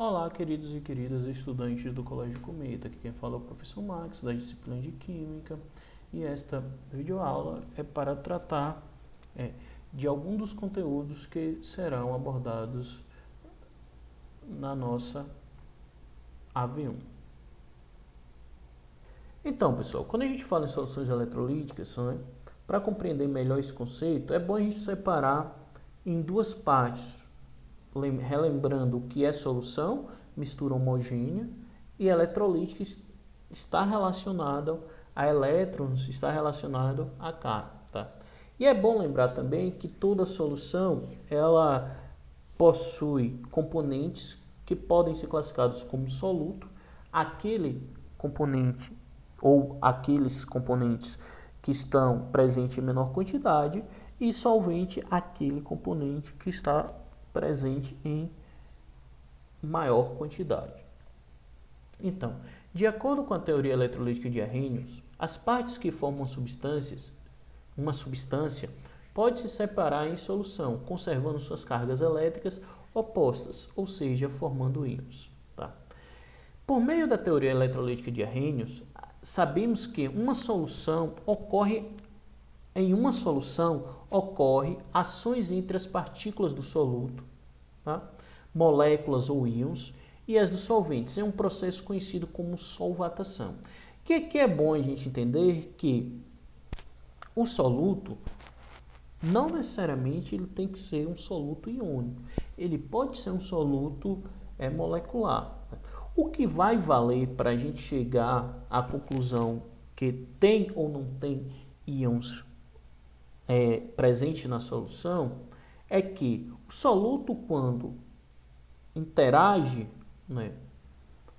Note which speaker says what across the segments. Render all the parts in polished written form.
Speaker 1: Olá, queridos e queridas estudantes do Colégio Cometa, aqui quem fala é o professor Max, da disciplina de Química, e esta videoaula é para tratar de alguns dos conteúdos que serão abordados na nossa AV1. Então, pessoal, quando a gente fala em soluções eletrolíticas, para compreender melhor esse conceito, é bom a gente separar em duas partes, relembrando o que é solução, mistura homogênea, e eletrolítica está relacionado a elétrons, está relacionado a carga. Tá? E é bom lembrar também que toda solução ela possui componentes que podem ser classificados como soluto, aquele componente ou aqueles componentes que estão presentes em menor quantidade, e solvente, aquele componente que está presente em maior quantidade. Então, de acordo com a teoria eletrolítica de Arrhenius, as partes que formam uma substância pode se separar em solução, conservando suas cargas elétricas opostas, ou seja, formando íons. Tá? Por meio da teoria eletrolítica de Arrhenius, sabemos que em uma solução ocorre ações entre as partículas do soluto, tá? Moléculas ou íons, e as dos solventes, em um processo conhecido como solvatação. Que é bom a gente entender que o soluto não necessariamente ele tem que ser um soluto iônico, ele pode ser um soluto molecular. O que vai valer para a gente chegar à conclusão que tem ou não tem íons presente na solução é que o soluto, quando interage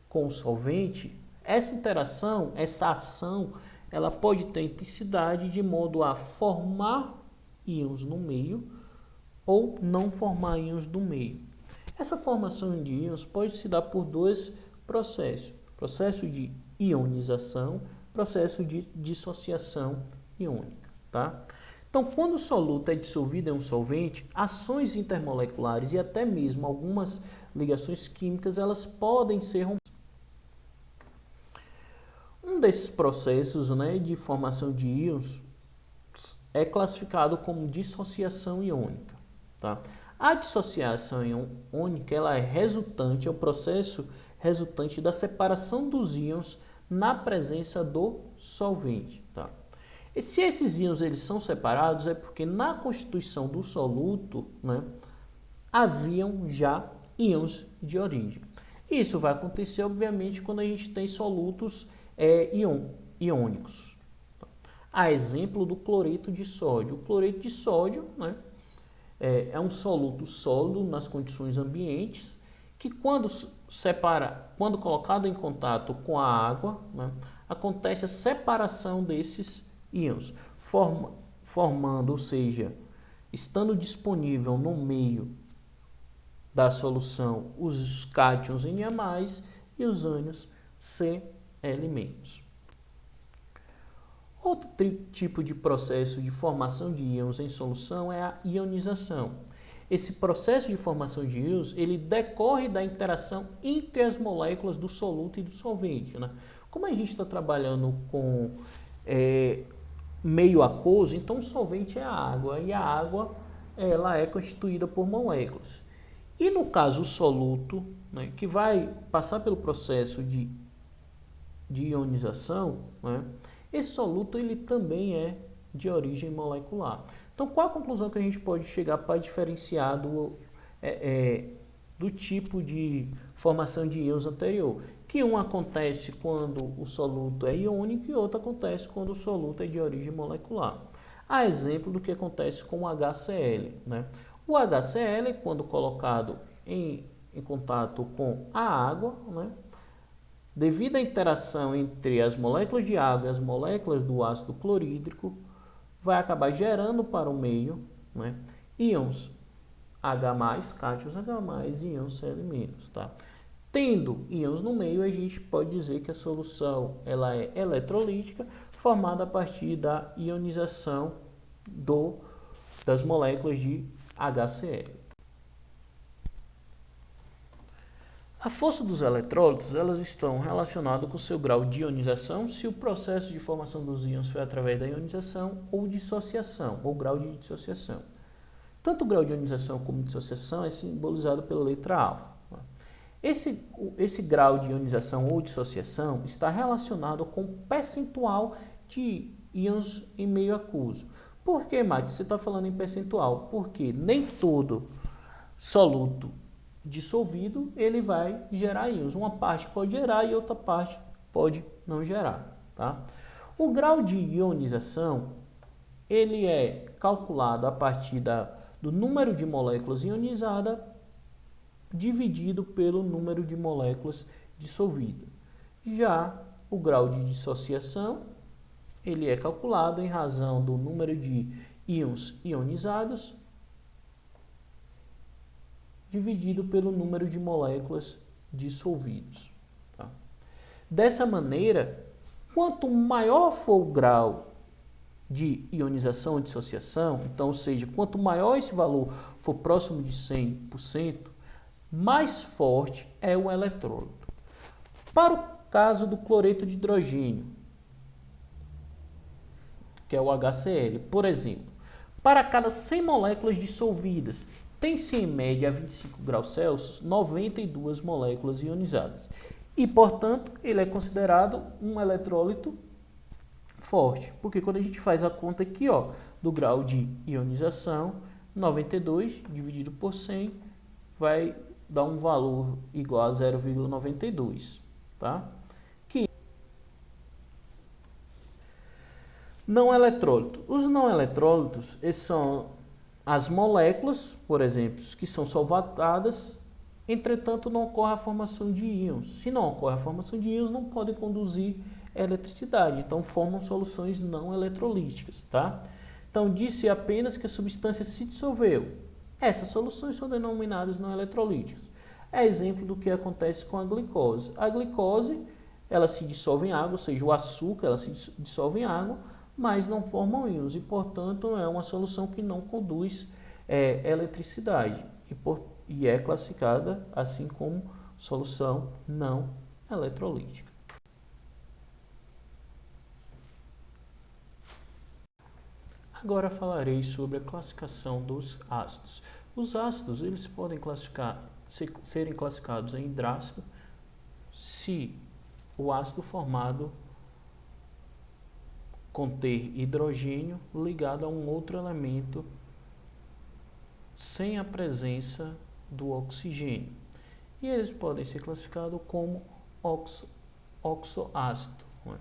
Speaker 1: com o solvente, essa interação, essa ação, ela pode ter intensidade de modo a formar íons no meio ou não formar íons no meio. Essa formação de íons pode se dar por dois processos: processo de ionização, processo de dissociação iônica. Tá? Então, quando o soluto é dissolvido em um solvente, ações intermoleculares e até mesmo algumas ligações químicas, elas podem ser rompidas. Um desses processos de formação de íons é classificado como dissociação iônica. Tá? A dissociação iônica ela é o processo resultante da separação dos íons na presença do solvente. Tá? E se esses íons eles são separados, é porque na constituição do soluto haviam já íons de origem. Isso vai acontecer, obviamente, quando a gente tem solutos iônicos. A exemplo do cloreto de sódio. O cloreto de sódio é um soluto sólido nas condições ambientes que quando colocado em contato com a água, acontece a separação desses íons, formando, ou seja, estando disponível no meio da solução os cátions Na+, e os ânions Cl-. Outro tipo de processo de formação de íons em solução é a ionização. Esse processo de formação de íons ele decorre da interação entre as moléculas do soluto e do solvente. Como a gente está trabalhando com meio aquoso, então o solvente é a água, e a água ela é constituída por moléculas. E no caso o soluto, que vai passar pelo processo de ionização, esse soluto ele também é de origem molecular. Então, qual a conclusão que a gente pode chegar para diferenciar do tipo de formação de íons anterior? Que um acontece quando o soluto é iônico e outro acontece quando o soluto é de origem molecular. A exemplo do que acontece com o HCl. O HCl, quando colocado em contato com a água, devido à interação entre as moléculas de água e as moléculas do ácido clorídrico, vai acabar gerando para o meio íons H+, cátions H+, e íons Cl-. Tá? Tendo íons no meio, a gente pode dizer que a solução ela é eletrolítica, formada a partir da ionização das moléculas de HCl. A força dos eletrólitos, elas estão relacionadas com o seu grau de ionização, se o processo de formação dos íons foi através da ionização ou dissociação, ou grau de dissociação. Tanto o grau de ionização como dissociação é simbolizado pela letra alfa. Esse grau de ionização ou dissociação está relacionado com o percentual de íons em meio aquoso. Por que, Mate, você está falando em percentual? Porque nem todo soluto dissolvido ele vai gerar íons. Uma parte pode gerar e outra parte pode não gerar. Tá? O grau de ionização ele é calculado a partir do número de moléculas ionizadas dividido pelo número de moléculas dissolvidas. Já o grau de dissociação ele é calculado em razão do número de íons ionizados dividido pelo número de moléculas dissolvidas. Tá? Dessa maneira, quanto maior for o grau de ionização ou dissociação, então, ou seja, quanto maior esse valor for próximo de 100%, mais forte é o eletrólito. Para o caso do cloreto de hidrogênio, que é o HCl, por exemplo, para cada 100 moléculas dissolvidas, tem-se em média a 25 graus Celsius 92 moléculas ionizadas. E, portanto, ele é considerado um eletrólito forte. Porque quando a gente faz a conta aqui, ó, do grau de ionização, 92 dividido por 100 vai dar um valor igual a 0,92. Tá? Não eletrólito. Os não eletrólitos são as moléculas, por exemplo, que são solvatadas, entretanto não ocorre a formação de íons. Se não ocorre a formação de íons, não podem conduzir eletricidade, então formam soluções não eletrolíticas. Tá? Então disse apenas que a substância se dissolveu. Essas soluções são denominadas não eletrolíticas. É exemplo do que acontece com a glicose. A glicose ela se dissolve em água, ou seja, o açúcar ela se dissolve em água, mas não formam íons e, portanto, é uma solução que não conduz eletricidade e é classificada assim como solução não eletrolítica. Agora falarei sobre a classificação dos ácidos. Os ácidos eles podem serem classificados em hidrácido se o ácido formado conter hidrogênio ligado a um outro elemento sem a presença do oxigênio. E eles podem ser classificados como oxoácido. Né?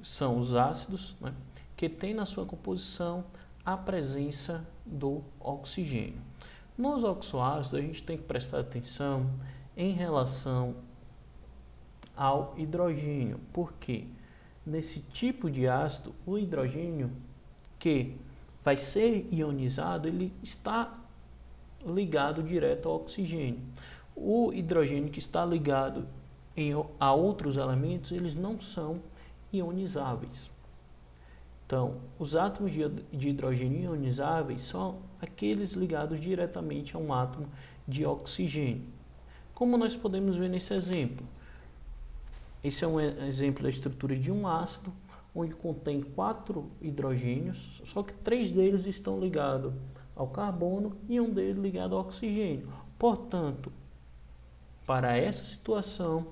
Speaker 1: São os ácidos, né, que têm na sua composição a presença do oxigênio. Nos oxoácidos a gente tem que prestar atenção em relação ao hidrogênio. Por quê? Nesse tipo de ácido, o hidrogênio que vai ser ionizado, ele está ligado direto ao oxigênio. O hidrogênio que está ligado a outros elementos, eles não são ionizáveis. Então, os átomos de hidrogênio ionizáveis são aqueles ligados diretamente a um átomo de oxigênio. Como nós podemos ver nesse exemplo? Esse é um exemplo da estrutura de um ácido, onde contém 4 hidrogênios, só que 3 deles estão ligados ao carbono e um deles ligado ao oxigênio. Portanto, para essa situação,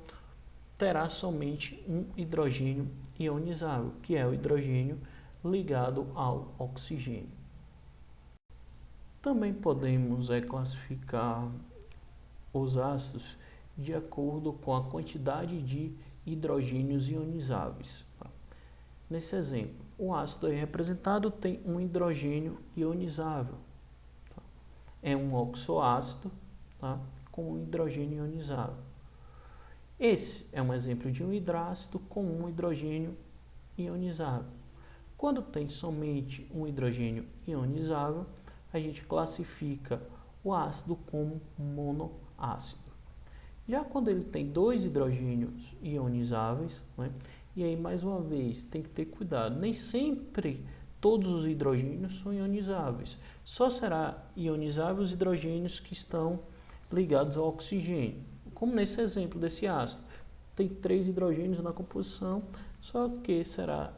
Speaker 1: terá somente um hidrogênio ionizável, que é o hidrogênio ligado ao oxigênio. Também podemos classificar os ácidos de acordo com a quantidade de hidrogênios ionizáveis. Nesse exemplo, o ácido aí representado tem um hidrogênio ionizável. É um oxoácido, tá? Com um hidrogênio ionizável. Esse é um exemplo de um hidrácido com um hidrogênio ionizável. Quando tem somente um hidrogênio ionizável, a gente classifica o ácido como monoácido. Já quando ele tem 2 hidrogênios ionizáveis, né, e aí mais uma vez tem que ter cuidado, nem sempre todos os hidrogênios são ionizáveis. Só será ionizável os hidrogênios que estão ligados ao oxigênio. como nesse exemplo desse ácido. Tem 3 hidrogênios na composição, só que será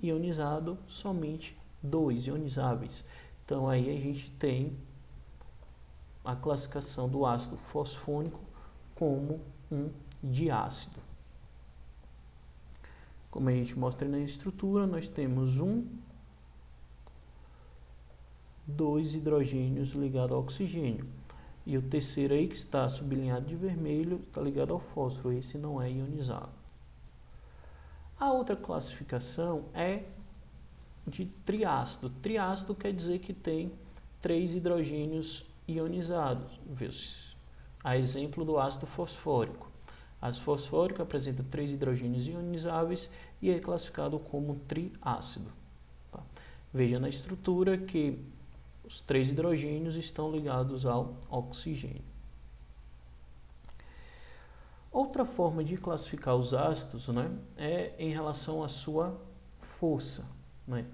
Speaker 1: ionizado somente 2 ionizáveis. Então aí a gente tem a classificação do ácido fosfônico como um diácido. Como a gente mostra na estrutura, nós temos 2 hidrogênios ligados ao oxigênio. E o terceiro aí, que está sublinhado de vermelho, está ligado ao fósforo. Esse não é ionizado. A outra classificação é de triácido. Triácido quer dizer que tem 3 hidrogênios ionizados. A exemplo do ácido fosfórico. Ácido fosfórico apresenta 3 hidrogênios ionizáveis e é classificado como triácido. Tá? Veja na estrutura que os 3 hidrogênios estão ligados ao oxigênio. Outra forma de classificar os ácidos, né, é em relação à sua força, né,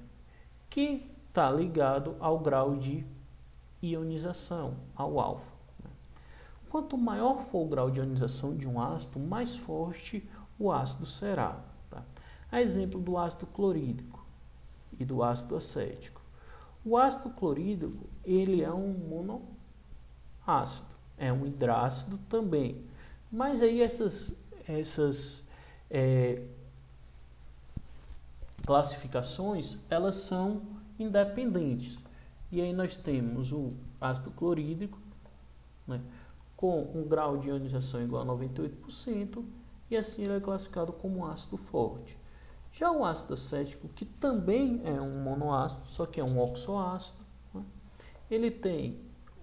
Speaker 1: que está ligado ao grau de ionização, ao alfa. Né. Quanto maior for o grau de ionização de um ácido, mais forte o ácido será. Tá? A exemplo do ácido clorídrico e do ácido acético. O ácido clorídrico, ele é um monoácido, é um hidrácido também. Mas aí essas classificações, elas são independentes. E aí nós temos o ácido clorídrico, né, com um grau de ionização igual a 98%, e assim ele é classificado como ácido forte. Já o ácido acético, que também é um monoácido, só que é um oxoácido, né, ele tem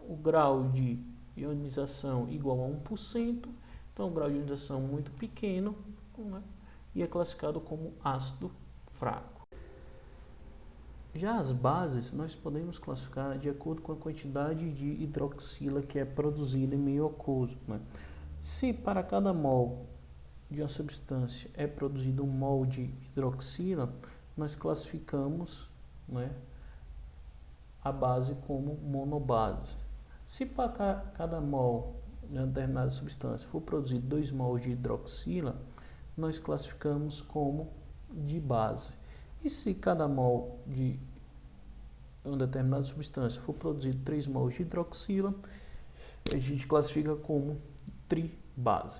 Speaker 1: o grau de ionização igual a 1%, então um grau de ionização muito pequeno, né, e é classificado como ácido fraco. Já as bases nós podemos classificar de acordo com a quantidade de hidroxila que é produzida em meio aquoso. Né? Se para cada mol de uma substância é produzido 1 mol de hidroxila, nós classificamos, né, a base como monobase. Se para cada mol de uma determinada substância for produzido 2 mol de hidroxila, nós classificamos como dibase. E se cada mol de uma determinada substância for produzido 3 mols de hidroxila, a gente classifica como tribase.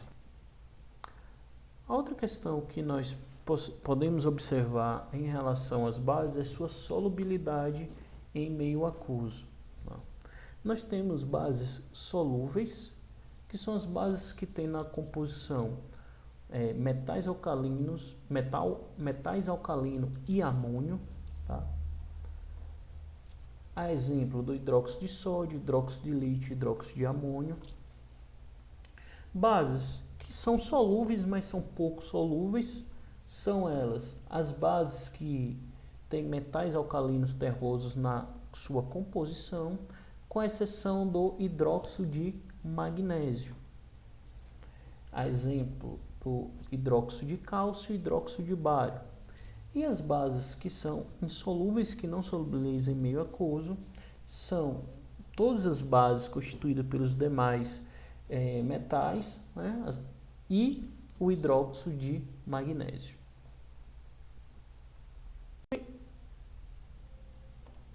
Speaker 1: A outra questão que nós podemos observar em relação às bases é sua solubilidade em meio aquoso. Nós temos bases solúveis, que são as bases que têm na composição metais alcalinos, metais alcalino e amônio. Tá? A exemplo do hidróxido de sódio, hidróxido de lítio, hidróxido de amônio. Bases que são solúveis, mas são pouco solúveis, são elas as bases que têm metais alcalinos terrosos na sua composição, com exceção do hidróxido de magnésio. A exemplo do hidróxido de cálcio e hidróxido de bário. E as bases que são insolúveis, que não solubilizam em meio aquoso, são todas as bases constituídas pelos demais metais, né, e o hidróxido de magnésio.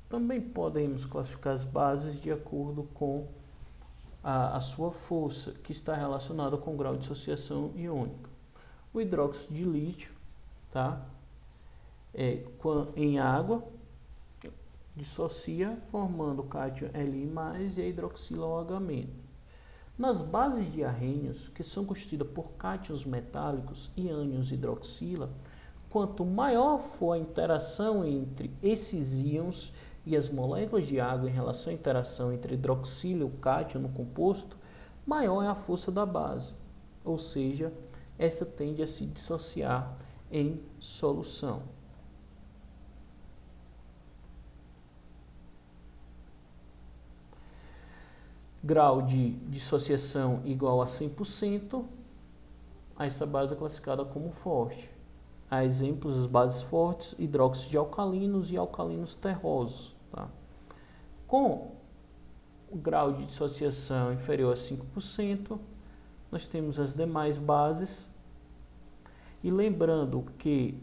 Speaker 1: Também podemos classificar as bases de acordo com a sua força, que está relacionada com o grau de dissociação iônica. O hidróxido de lítio, tá? Em água, dissocia formando o cátion Li+, e a hidroxila OH-. Nas bases de arrênios, que são constituídas por cátions metálicos e ânions hidroxila, quanto maior for a interação entre esses íons e as moléculas de água em relação à interação entre hidroxila e o cátion no composto, maior é a força da base, ou seja, esta tende a se dissociar em solução. Grau de dissociação igual a 100%, essa base é classificada como forte. Há exemplos das bases fortes, hidróxido de alcalinos e alcalinos terrosos. Tá? Com o grau de dissociação inferior a 5%, nós temos as demais bases. E lembrando que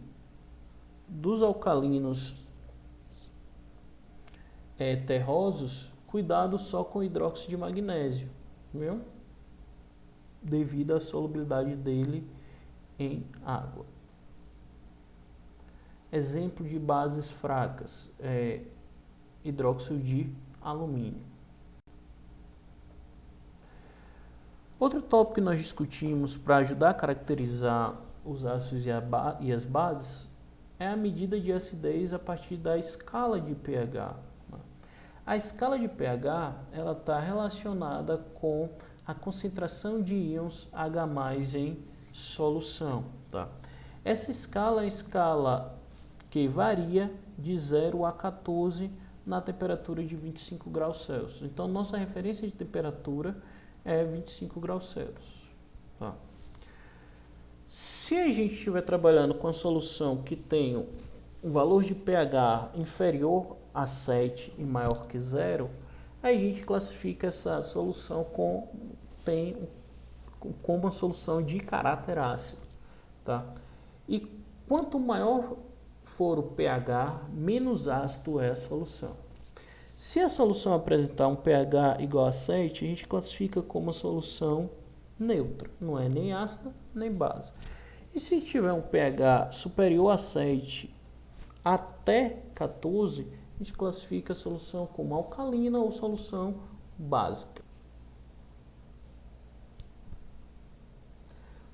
Speaker 1: dos alcalinos terrosos, cuidado só com o hidróxido de magnésio, viu? Devido à solubilidade dele em água. Exemplo de bases fracas hidróxido de alumínio. Outro tópico que nós discutimos para ajudar a caracterizar os ácidos e as bases é a medida de acidez a partir da escala de pH. A escala de pH ela está relacionada com a concentração de íons H+ em solução. Tá? Essa escala é uma escala que varia de 0 a 14 na temperatura de 25 graus Celsius. Então, nossa referência de temperatura é 25 graus Celsius. Tá? Se a gente estiver trabalhando com a solução que tem um valor de pH inferior a 7 e maior que 0, aí a gente classifica essa solução como uma solução de caráter ácido. Tá? E quanto maior for o pH, menos ácido é a solução. Se a solução apresentar um pH igual a 7, a gente classifica como uma solução neutra, não é nem ácida nem base. E se tiver um pH superior a 7 até 14, a gente classifica a solução como alcalina ou solução básica.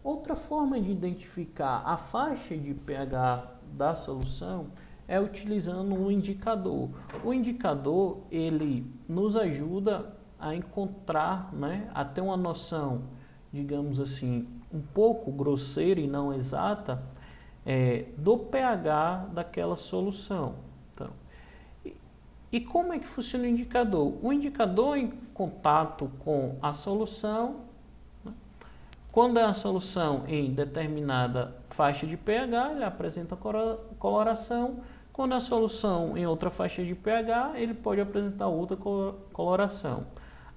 Speaker 1: Outra forma de identificar a faixa de pH da solução é utilizando um indicador. O indicador ele nos ajuda a encontrar, a ter uma noção, digamos assim, um pouco grosseira e não exata do pH daquela solução. Então, e como é que funciona o indicador? O indicador em contato com a solução, quando é a solução em determinada faixa de pH, ele apresenta coloração. Quando é a solução em outra faixa de pH, ele pode apresentar outra coloração.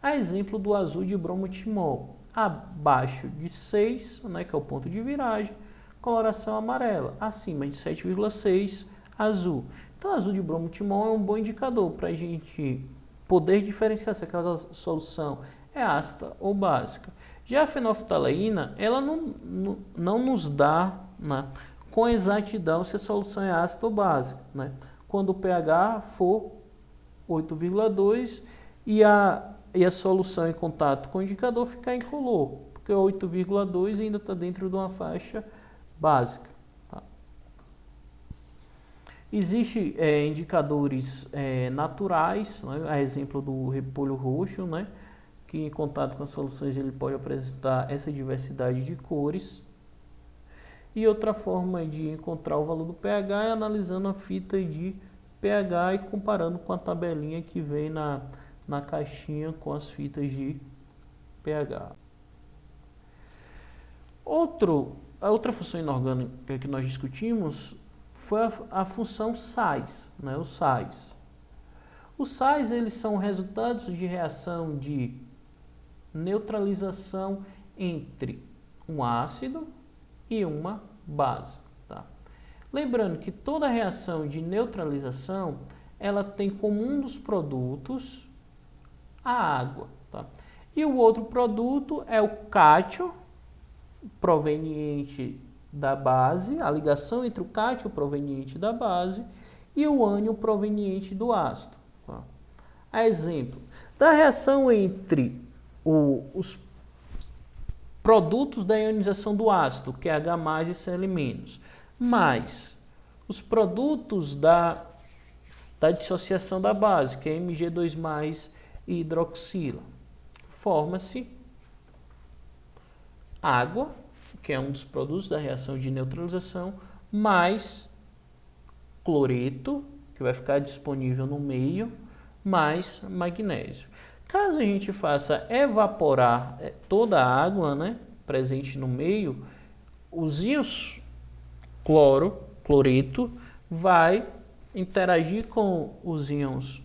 Speaker 1: A exemplo do azul de bromotimol. Abaixo de 6, que é o ponto de viragem, coloração amarela. Acima de 7,6, azul. Então, azul de bromotimol é um bom indicador para a gente poder diferenciar se aquela solução é ácida ou básica. Já a fenolftaleína, ela não nos dá com exatidão se a solução é ácida ou básica. Quando o pH for 8,2 e a solução em contato com o indicador ficar incolor, porque 8,2 ainda está dentro de uma faixa básica. Tá? Existem indicadores naturais, a exemplo do repolho roxo, que em contato com as soluções ele pode apresentar essa diversidade de cores. E outra forma de encontrar o valor do pH é analisando a fita de pH e comparando com a tabelinha que vem na caixinha com as fitas de pH. A outra função inorgânica que nós discutimos foi a função sais, os sais. Os sais eles são resultados de reação de neutralização entre um ácido e uma base. Tá? Lembrando que toda reação de neutralização ela tem como um dos produtos a água. Tá? E o outro produto é o cátion proveniente da base, a ligação entre o cátion proveniente da base e o ânion proveniente do ácido. Tá? A exemplo da reação entre os produtos da ionização do ácido, que é H+ e Cl-, mais os produtos da dissociação da base, que é Mg2+ e hidroxila. Forma-se água, que é um dos produtos da reação de neutralização, mais cloreto, que vai ficar disponível no meio, mais magnésio. Caso a gente faça evaporar toda a água presente no meio, os íons cloreto vai interagir com os íons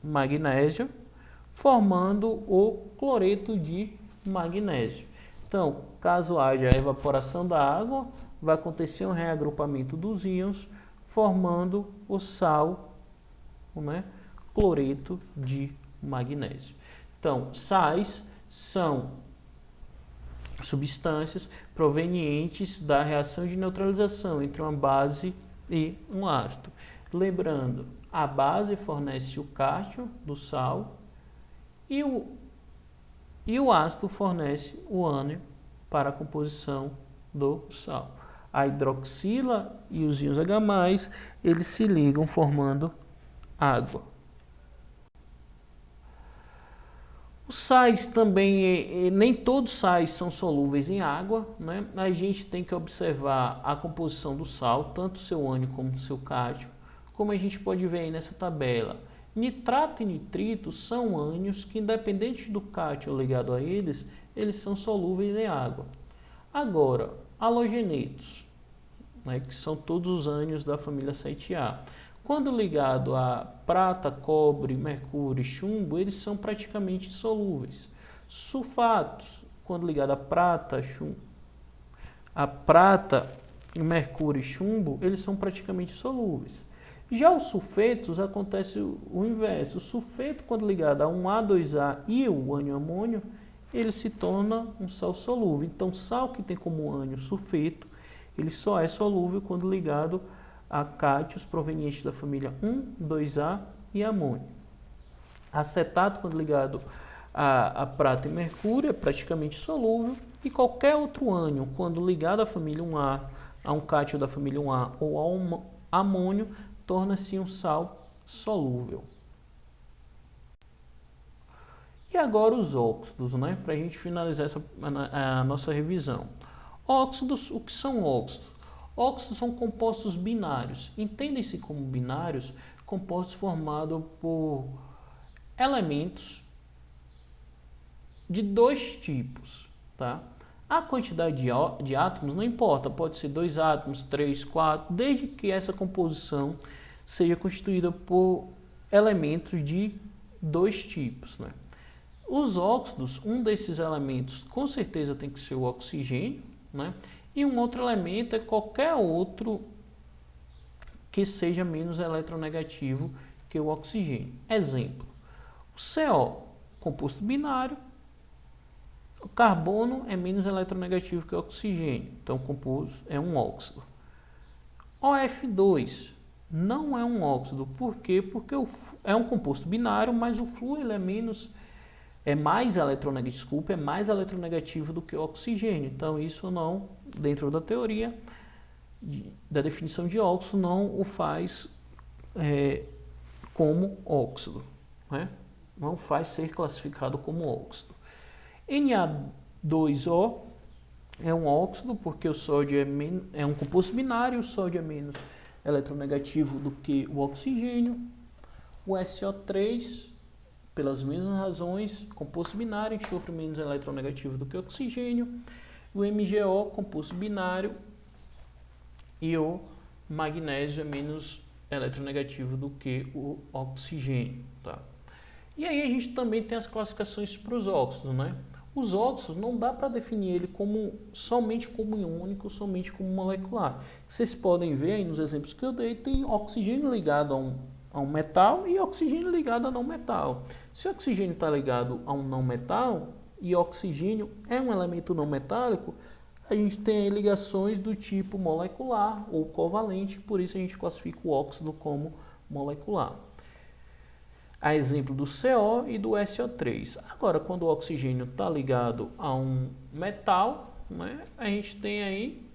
Speaker 1: magnésio, formando o cloreto de magnésio. Então, caso haja evaporação da água, vai acontecer um reagrupamento dos íons, formando o sal, né, cloreto de magnésio. Então, sais são substâncias provenientes da reação de neutralização entre uma base e um ácido. Lembrando, a base fornece o cátion do sal e o ácido fornece o ânion para a composição do sal. A hidroxila e os íons H+, eles se ligam formando água. Os sais também, nem todos os sais são solúveis em água, né? A gente tem que observar a composição do sal, tanto o seu ânion como o seu cátion, como a gente pode ver aí nessa tabela. Nitrato e nitrito são ânions que, independente do cátion ligado a eles, eles são solúveis em água. Agora, halogenetos, né, que são todos os ânions da família 7A. Quando ligado a prata, cobre, mercúrio e chumbo, eles são praticamente insolúveis. Sulfatos, quando ligado a prata, mercúrio e chumbo, eles são praticamente solúveis. Já os sulfetos, acontece o inverso. O sulfeto, quando ligado a um A2A e o ânion amônio, ele se torna um sal solúvel. Então, sal que tem como ânion sulfeto, ele só é solúvel quando ligado a cátions provenientes da família 1, 2A e amônio. Acetato, quando ligado a prata e mercúrio, é praticamente solúvel. E qualquer outro ânion, quando ligado à família 1A, a um cátion da família 1A ou a um amônio, torna-se um sal solúvel. E agora os óxidos, né? Para a gente finalizar a nossa revisão. Óxidos, o que são óxidos? Óxidos são compostos binários. Entendem-se como binários compostos formados por elementos de dois tipos, tá? A quantidade de átomos não importa, pode ser 2 átomos, 3, 4, desde que essa composição seja constituída por elementos de dois tipos, né? Os óxidos, um desses elementos com certeza tem que ser o oxigênio, né? E um outro elemento é qualquer outro que seja menos eletronegativo que o oxigênio. Exemplo, o CO, composto binário, o carbono é menos eletronegativo que o oxigênio, então o composto é um óxido. OF2 não é um óxido, por quê? Porque é um composto binário, mas o flúor ele é mais eletronegativo do que o oxigênio. Então isso não, dentro da teoria da definição de óxido, não o faz como óxido, né? Não faz ser classificado como óxido. Na2O é um óxido porque o sódio é um composto binário, o sódio é menos eletronegativo do que o oxigênio. O SO3, pelas mesmas razões, composto binário, enxofre menos eletronegativo do que o oxigênio. O MgO, composto binário, e o magnésio é menos eletronegativo do que o oxigênio, tá? E aí a gente também tem as classificações para os óxidos, né? Os óxidos não dá para definir ele somente como iônico, somente como molecular. Vocês podem ver aí nos exemplos que eu dei, tem oxigênio ligado a um metal e oxigênio ligado a não metal. Se o oxigênio está ligado a um não metal e oxigênio é um elemento não metálico, a gente tem aí ligações do tipo molecular ou covalente, por isso a gente classifica o óxido como molecular. A exemplo do CO e do SO3. Agora, quando o oxigênio está ligado a um metal, né, a gente tem aí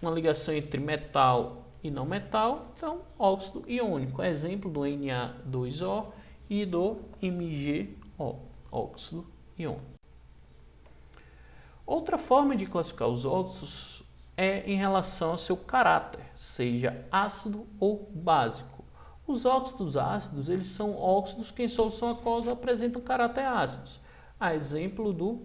Speaker 1: uma ligação entre metal e não metal, então óxido iônico. Exemplo do Na2O e do MgO, óxido iônico. Outra forma de classificar os óxidos é em relação ao seu caráter, seja ácido ou básico. Os óxidos ácidos, eles são óxidos que em solução aquosa apresentam caráter ácidos. A exemplo do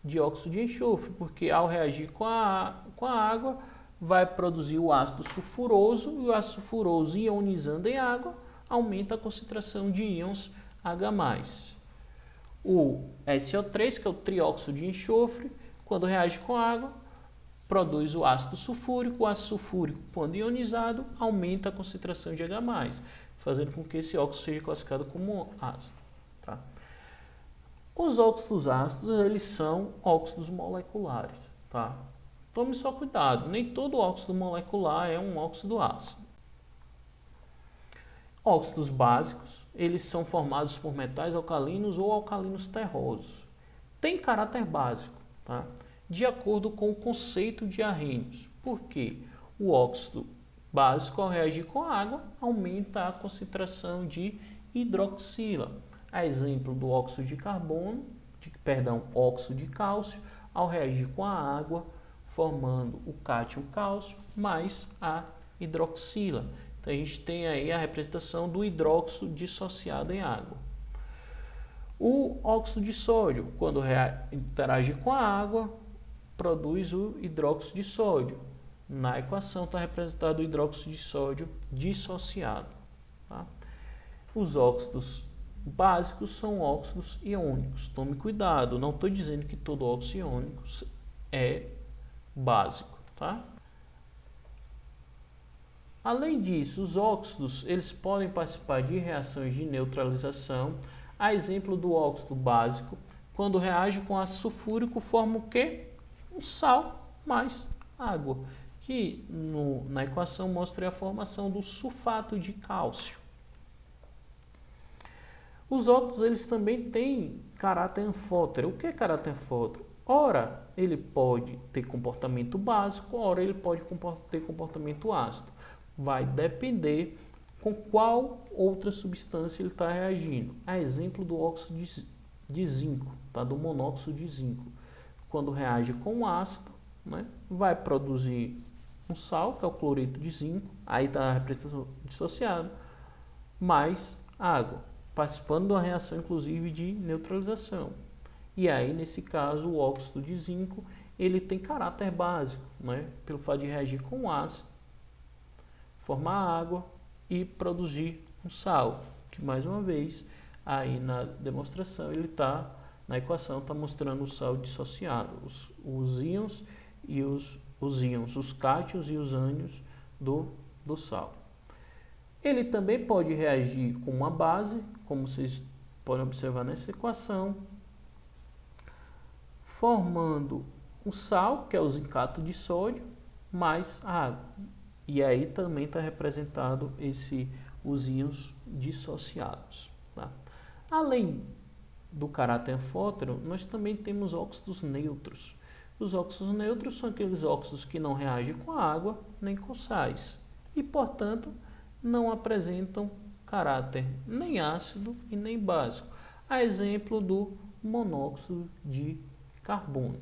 Speaker 1: dióxido de enxofre, porque ao reagir com a água, vai produzir o ácido sulfuroso, e o ácido sulfuroso ionizando em água, aumenta a concentração de íons H+. O SO3, que é o trióxido de enxofre, quando reage com água, produz o ácido sulfúrico. O ácido sulfúrico, quando ionizado, aumenta a concentração de H+, fazendo com que esse óxido seja classificado como ácido. Tá? Os óxidos ácidos, eles são óxidos moleculares. Tá? Tome só cuidado, nem todo óxido molecular é um óxido ácido. Óxidos básicos, eles são formados por metais alcalinos ou alcalinos terrosos. Tem caráter básico, tá? De acordo com o conceito de Arrhenius. Por quê? O óxido básico, ao reagir com a água, aumenta a concentração de hidroxila. A exemplo do óxido de carbono, óxido de cálcio, ao reagir com a água, formando o cátion cálcio mais a hidroxila. Então, a gente tem aí a representação do hidróxido dissociado em água. O óxido de sódio, quando interage com a água, produz o hidróxido de sódio. Na equação está representado o hidróxido de sódio dissociado. Tá? Os óxidos básicos são óxidos iônicos. Tome cuidado, não estou dizendo que todo óxido iônico é básico. Tá? Além disso, os óxidos eles podem participar de reações de neutralização. A exemplo do óxido básico, quando reage com ácido sulfúrico, forma o quê? Um sal mais água, que na equação mostra a formação do sulfato de cálcio. Os óxidos eles também têm caráter anfótero. O que é caráter anfótero? Ora, ele pode ter comportamento básico, ora ele pode ter comportamento ácido. Vai depender com qual outra substância ele está reagindo. A exemplo do óxido de zinco, tá? Do monóxido de zinco. Quando reage com ácido, né, vai produzir um sal, que é o cloreto de zinco, aí está a representação dissociada, mais água, participando de uma reação inclusive de neutralização. E aí, nesse caso, o óxido de zinco ele tem caráter básico, né, pelo fato de reagir com ácido, formar água e produzir um sal, que mais uma vez, aí na demonstração, ele está, na equação, está mostrando o sal dissociado, os íons e os cátions e os ânions do sal. Ele também pode reagir com uma base, como vocês podem observar nessa equação, formando um sal, que é o zincato de sódio, mais água. E aí também está representado os íons dissociados. Tá? Além do caráter anfótero, nós também temos óxidos neutros. Os óxidos neutros são aqueles óxidos que não reagem com água nem com sais e, portanto, não apresentam caráter nem ácido e nem básico. A exemplo do monóxido de carbono.